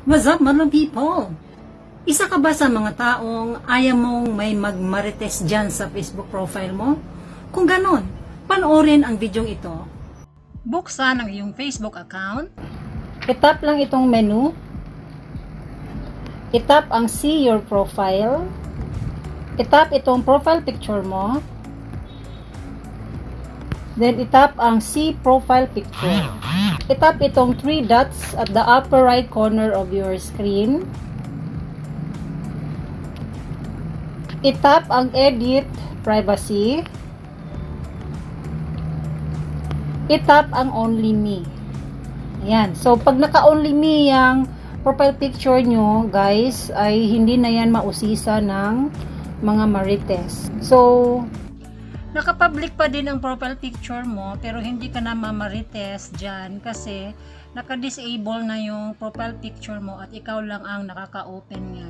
What's up, mga people? Isa ka ba sa mga taong ayaw mong may magmarites dyan sa Facebook profile mo? Kung ganon, panoorin ang videong ito. Buksan ang iyong Facebook account. I-tap lang itong menu. I-tap ang see your profile. I-tap itong profile picture mo. Then i-tap ang see profile picture. I-tap itong 3 dots at the upper right corner of your screen. I-tap ang edit privacy. I-tap ang only me. Ayan. So, pag naka-only me yung profile picture nyo, guys, ay hindi na yan mausisa ng mga marites. So, naka-public pa din ang profile picture mo, pero hindi ka na mamarites dyan kasi naka-disable na yung profile picture mo at ikaw lang ang nakaka-open niya.